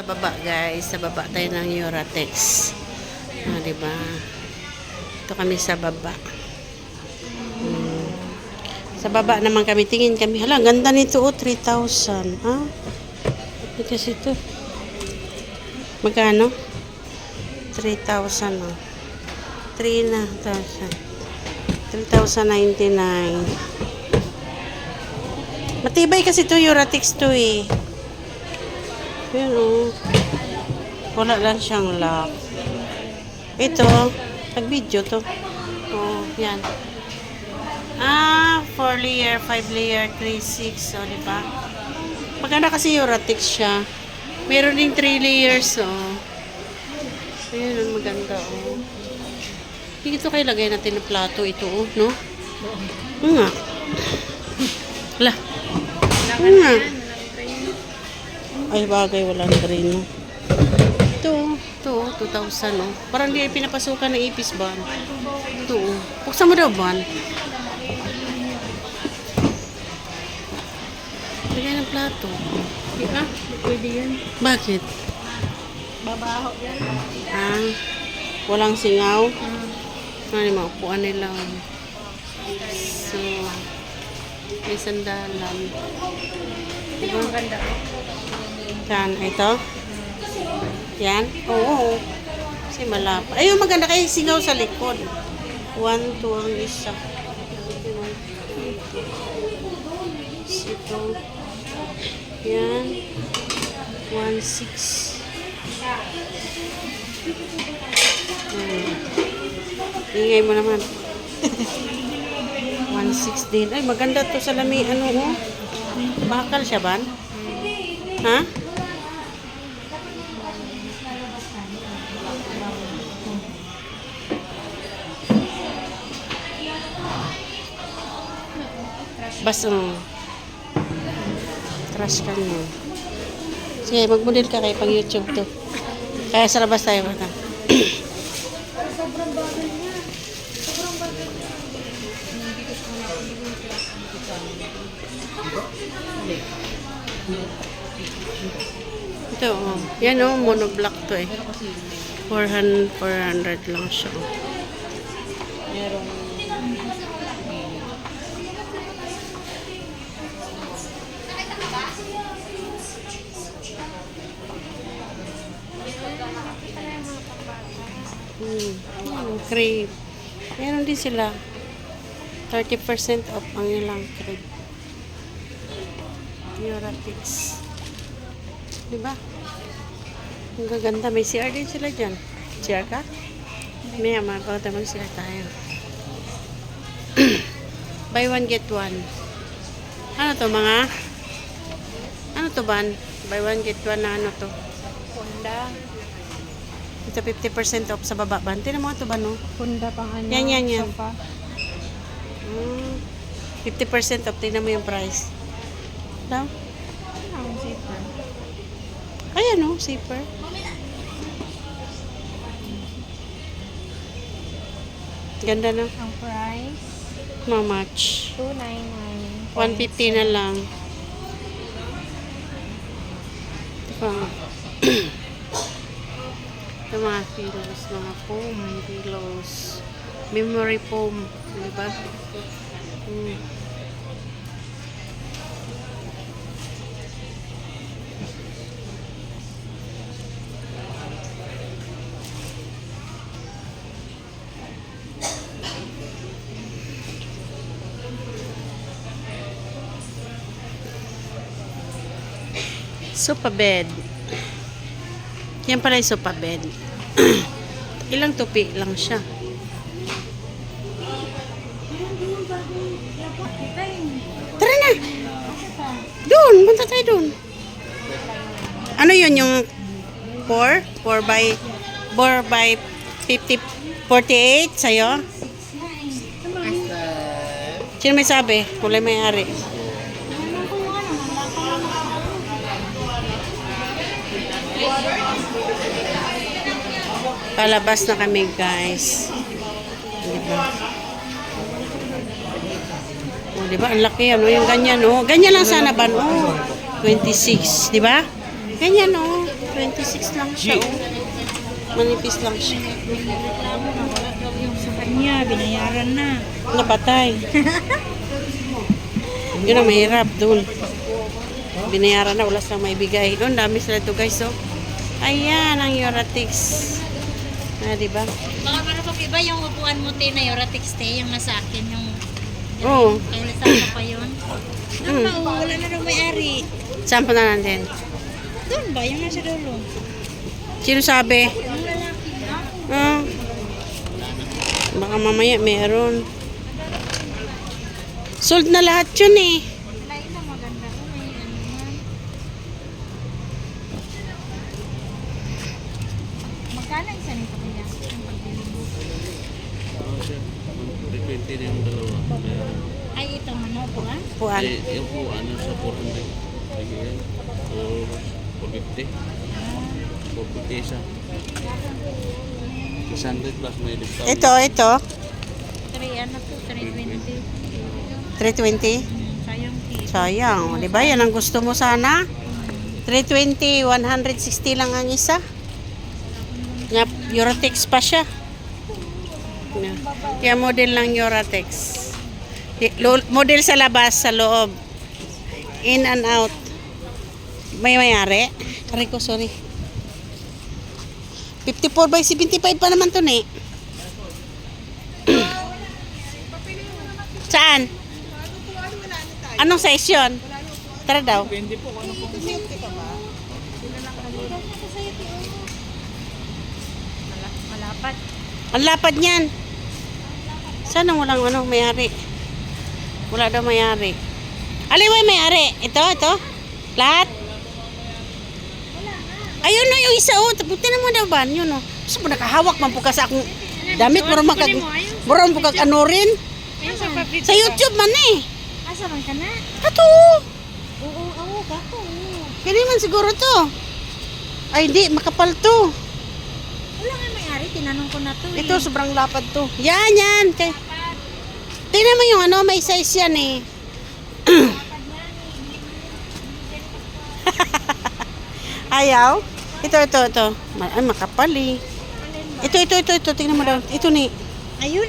Sa baba guys, sa baba tayo ng Uratex. Diba? Ito kami sa baba. Sa baba naman kami, tingin kami. Hala, ganda nito, 3,000. Ha? Kasi ito. Magkano? 3,000. 3,099. Matibay kasi ito, Uratex to eh. Yun oh. Wala lang siyang lock. Ito, pag-video to. Oh, yan. 4 layer, 5 layer, 3, 6. Oh, diba? Maganda kasi Uratex siya. Meron ding 3 layers, oh. Ayan, ang maganda, oh. Dito kayo lagay natin ng plato ito, oh, no? Nga. Wala. Nga. Ay, bagay, walang green, no? Ito, 2,000, no? Parang di ay pinapasukan ng ipis ba? Ito, oh. Buksan mo daw ba? Lagay ng plato. Di ba? Pwede yan. Bakit? Babaho yan. Walang singaw? Ano yung mga upuan nila? So, may sandalan. Diba ang ganda? Yan, ito? Yan? Oo. Kasi malapa. Ayun, maganda kayo singaw sa likod. 1, 2 ang isa. Ito. Yan. 1, 6. Ingay mo naman. 1,600 din. Ay, maganda to sa lami. Ano, oh? Bakal siya ba? Ha? Basta, trash ka mo. Sige, mag-model ka kayo pang YouTube to. Kaya sa labas tayo. Sobrang bagay niya. Sobrang bagay niya. Ito, oh. Yan, oh. Monoblock to eh. 400 lang siya. Meron. Crepe. Meron din sila. 30% off ang ilang crepe. Uratex. Diba? Ang gaganda. May CR din sila dyan. CR ka? May ama. Pagkata mag-CR tayo. Buy one, get one. Ano to mga? Ano to ban? Buy one, get one na ano to? Honda. Ito 50% off sa baba. Bante na mga ito ba, no? Honda pang ano. Yan. Sofa. 50% off. Tingnan mo yung price. Daw? Ang zipper. Ayan, no? Zipper. Ganda na. Ang price, How much? 299. 150 na lang. Ito pa. Ito mga pillows. Mga foam pillows. Memory foam. Diba? Sofa bed. Yan pala yung sofa bed. Ilang tupi lang siya. Tara na! Doon! Punta tayo doon. Ano yun yung 4? 4 by 50, 48 sa'yo? Sino may sabi? Kulay may-ari. Palabas na kami, guys. Diba? Oh, diba? Ang laki, ano? Yung ganyan, oh. Ganyan lang sana ba, oh. 26, diba? Ganyan, oh. 26. 36 lang siya, oh. Manipis lang siya. Reklamo na wala daw yung sa kanya, binayaran na. Napatay. Yun ang mahirap doon. Binayaran na, wala silang maibigay. Doon, dami sila ito guys, oh. Ayan, ang Euratix. Ah, diba? Baka para pag iba yung upuan mo, na Euratix yung nasa akin, yung Oo. kaya nasama pa yun. Doon ba, wala na daw may-ari. Saan pa na natin? Doon ba, yung nasa dulo. Sino sabi? Yung lalaki na. Ah. Baka mamaya meron. Sold na lahat yun eh. Wala ito maganda ko, may ano man. Magkano isa nito kaya? Yung pagbili mo? 320 na yung dalawa. Ay, itong ano po ah? Puan. Yung po, ano sa 400. Sige yan. Or 450. 450 isa. 600 plus may discount. Ito. 3 ano to? 320. 320. Sayang kilo. Sayang. Di ba? Yan ang gusto mo sana. 320, 160 lang ang isa. Eurotex pa siya. Kaya model lang Eurotex. Model sa labas, sa loob. In and out. May mayari? Rico, sorry. 54 by 75 pa naman to eh. Saan? Anong size yun? Tara daw. Malapat. Ang lapad niyan. Sana walang may-ari. Wala daw may-ari. Aliway may-ari. Ito. Lahat. Ayun no, yung isa oh. Tignan mo daw ba? Yun oh. Gusto mo nakahawak man po ka sa akong damit. Murang po kag ano rin. Ayun sa papit. Sa YouTube man eh. Asa man ka na? Ato. Oo, kako. Kaya man siguro to. Ay di, makapal to. Wala nga may-ari, tinanong ko na to eh. Ito, sobrang lapad to. Yan. Tingnan mo yung ano, may size yan eh. Ayaw? Ito. Ay, makapal eh. Ito. Tingnan mo daw. Ito ni. Ayun.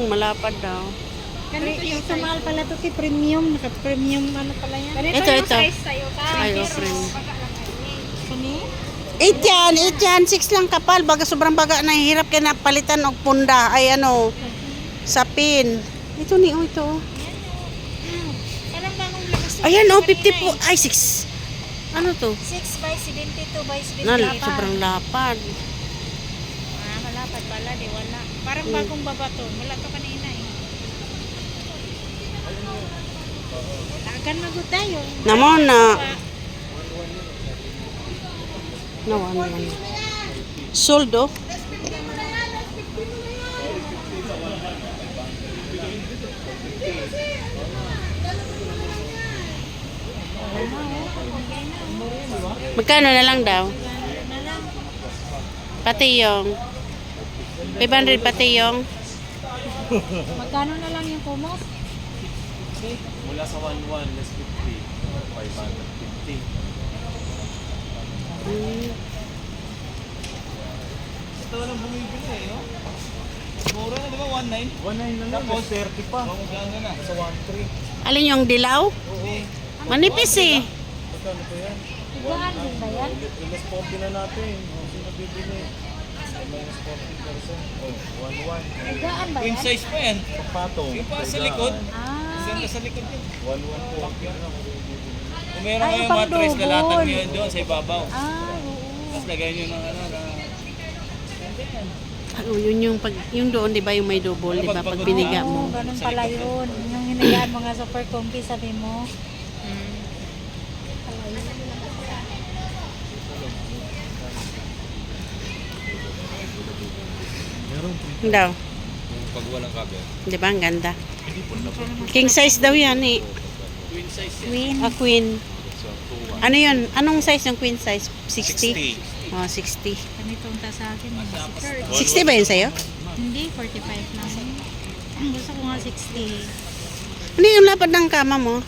Malapad daw. Ganito yung mahal pala to kay premium. Naka-premium ano pala yan. Ito. Sa'yo ka. Ay, friend. Kani? 8 yan. 6 lang kapal. Baga sobrang baga. Nahihirap kaya napalitan og punda. Ay ano, sapin. Ito ni, ito. Parang bagong lakas. Ayan, 50 po. Ay, 6. Ano to? 6 by 72 by 72. Sobrang lapad. Malapad pala, di wala. Parang bagong baba to. Wala to kanina eh. Agan magod tayo. Namon na. Nawan. Sold oh. Magkano na lang daw? Pati yung 500 pati yung Magkano na lang yung kumot? Mula sa 11, less 50. 550. Ito lang bumibili eh, no? Mura na, di ba? 1.9? 1.9 lang. Tapos 30 pa. Magkano na? Sa 1.3. alin yung dilaw? Manipis eh. Magkano pa yan? Higaan din ba yan? Ilas 40 na natin. Sino bibili? Minus 40%. Oh, 1.1. Higaan ba yan? Queen size pa yan. Patong. Yung pa sa likod. Ah. Saan ka sa likod yun? 1.1 po. Kung meron Ay, kayong pang mattress, double. lalatan nyo yun doon sa ibabaw. Ah, oo. Tapos lagay nyo ng ano na... Ano, yun yung doon, di ba, yung may double, di ba, pag piniga mo. Oo, ganun pala yun. Yung hinigaan mo nga super comfy, sabi mo. Daw, Pag walang cover. di ba, ang ganda. King size daw yan eh. Queen size yan. Queen. Queen. So, 2.1. Ano yun? Anong size ng queen size? 60? 60. Oh, 60. Ganito ang ta sa akin. 60 ba yun sa'yo? Hindi, 45 lang. Gusto ko nga 60. Ano yung lapad ng kama mo?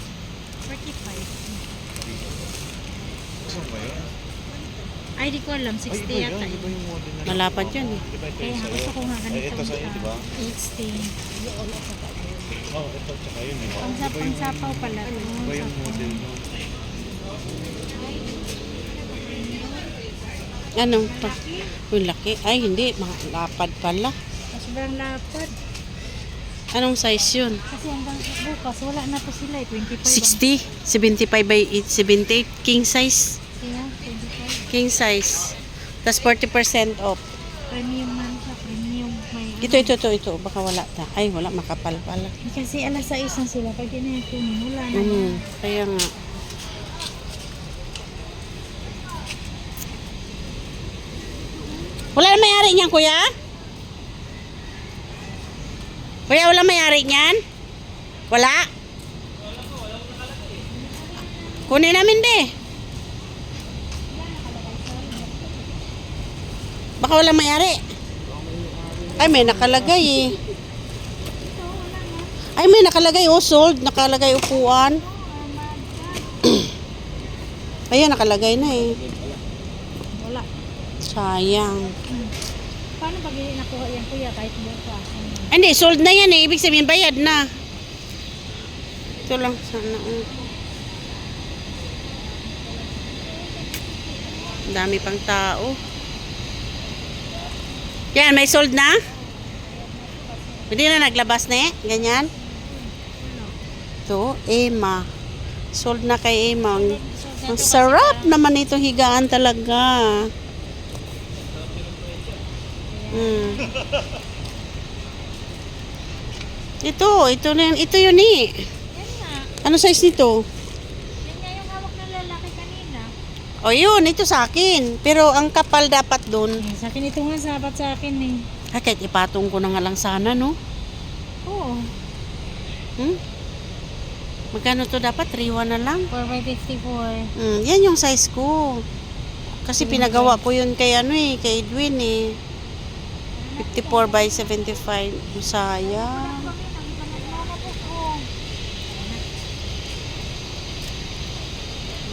45. Ay, di ko alam. 60 yata. Iba yung model na. Malapad yan eh. Kaya nga gusto ko nga ganito. ito sa'yo, di ba? 60. Oo, ito tsaka yun. Ang sapaw pala. Iba yung model mo. Anong pa? Uy, laki. Ay, hindi. Mga lapad pala. Sobrang lapad. Anong size yun? Kasi hanggang bukas, wala na to sila eh. 25 60? 75 by 8, 78? King size? Kaya, 25. King size. Tapos 40% off. Premium man siya. Premium. May Ito. Baka wala ta. Ay, wala. Makapal pala. Kasi alas 6 na sila. Pag yun na kunin, wala na. Kaya nga. Wala na may-ari niyan, kuya? Kuya, wala may-ari niyan? Wala? Kunin namin, be. Baka wala may-ari. Ay, may nakalagay eh. Ay, may nakalagay oh, sold. Nakalagay upuan. Ayan, nakalagay na eh. Wala. Sayang. Paano pag nakuha yan kuya kahit bukas? Ay, hindi, sold na yan eh. Ibig sabihin, bayad na. Ito lang sana. Dami pang tao. Yan, may sold na? Hindi na naglabas na eh. Ganyan. Ito, Emma. Sold na kay Emma. Ang sarap naman itong higaan talaga. Ito na yun. Ito yun eh. Yan nga. Ano size nito? Yan nga yung hawak ng lalaki kanina. O yun, ito sa akin. Pero ang kapal dapat dun. Sa akin ito nga sapat sa akin eh. Ay, kahit ipatong ko na nga lang sana, no? Oo. Magkano to dapat? 3-1 na lang? 4x54. Yan yung size ko. Kasi pinagawa ko yun kay kay Edwin eh. 54 by 75. Sayang.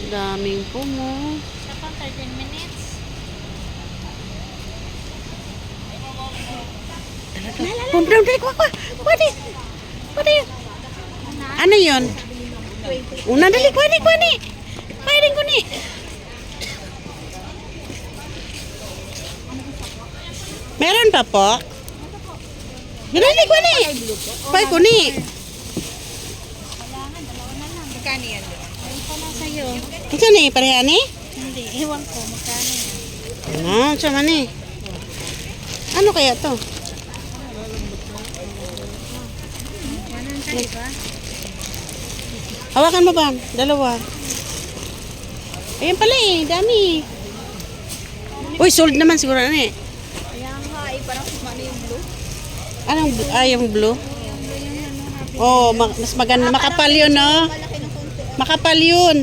Daming pumo. Kapag 13 minutes. Pumdam, dali ko. Pwede yun. Ano yun? Una, dali ko ni. Pwede ko ni. Meron pa po? Dali ko ni. Pwede ko ni. Kailangan, dalawa na lang. Magkano yan? Ayun pa lang sa'yo. Ito ni, pareha ni? Hindi, iwan ko. Magkano yan? Sama ni. Ano kaya to? 100 ba? Hawakan mo ba? Dalawa. Ayan pala eh, dami. Uy, sold naman siguro na eh. Kaya nga, parang kumano yung blue. Anong yung blue? Oh, mas maganda. Makapal yun, no? Malaki ng konti. Makapal yun.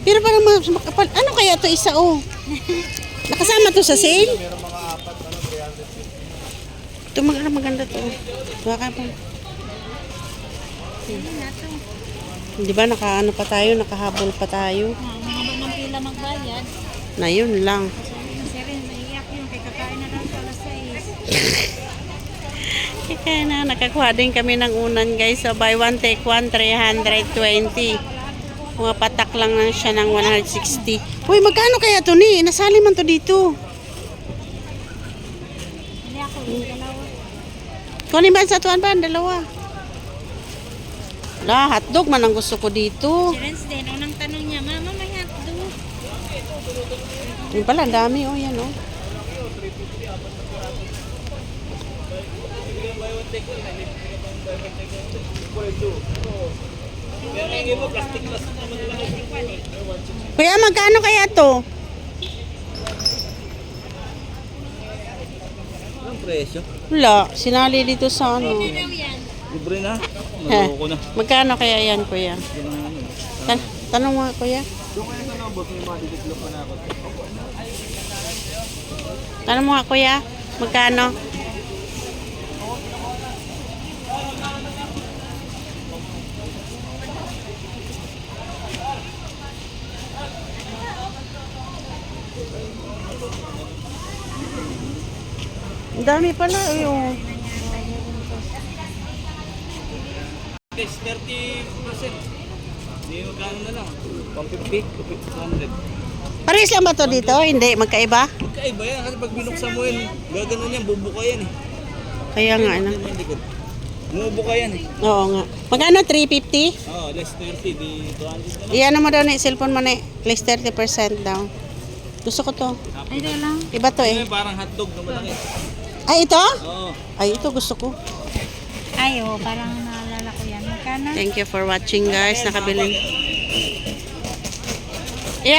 Pero parang makapal. Ano kaya to isa, oh? Nakasama to sa sale? Ito maganda to. Baka pa. Di ba nakaano pa tayo, nakahabol pa tayo? Mahaba ng pila magbayad. Na yun lang. Kasi rin, naiiyak yun. Kaya kakain na lang sa alas 6. Kaya na, nakakuha din kami ng unan guys. So buy one take one, 320. Mga patak lang na siya ng 160. Uy, magkano kaya to ni? Nasali man to dito. Hindi ako, dalawa. Kunin ba sa tuwan ba? Dalawa. Wala, hotdog man ang gusto ko dito. Si Renz din, unang tanong niya, Mama, may hotdog. Yung pala, ang dami oh, yan oh. Kuya, magkano kaya to? Anong presyo? Wala, sinali dito sa ano. Libre na. Naloko na. Magkano kaya yan, kuya? Tanong mo, kuya. Doon kayo sa nabot, may madidiklop pa na ako. Tanong mo, kuya. Magkano? dami pala. Ayun. Yes, 30%. Hindi mo gano'n na lang. 150, 200. Parehas lang ba to dito? Hindi, magkaiba? Magkaiba yan kasi pag binuksan mo yun, gaganon yan, bubuka yan eh. Kaya nga, ano. Yan yung likod. Bumubuka yan eh. Oo nga. Magkano? 350? Oo, less 30, di 200 na lang. Iyan mo daw na cellphone mo na less 30% daw. Gusto ko to. Ay, di lang. Iba to Ito eh. yung parang hotdog na malaki. Ay, ito? Oo. Ay, ito gusto ko. Ay, oh, parang naalala ko yan. Magkano? Thank you for watching guys. Nakabili.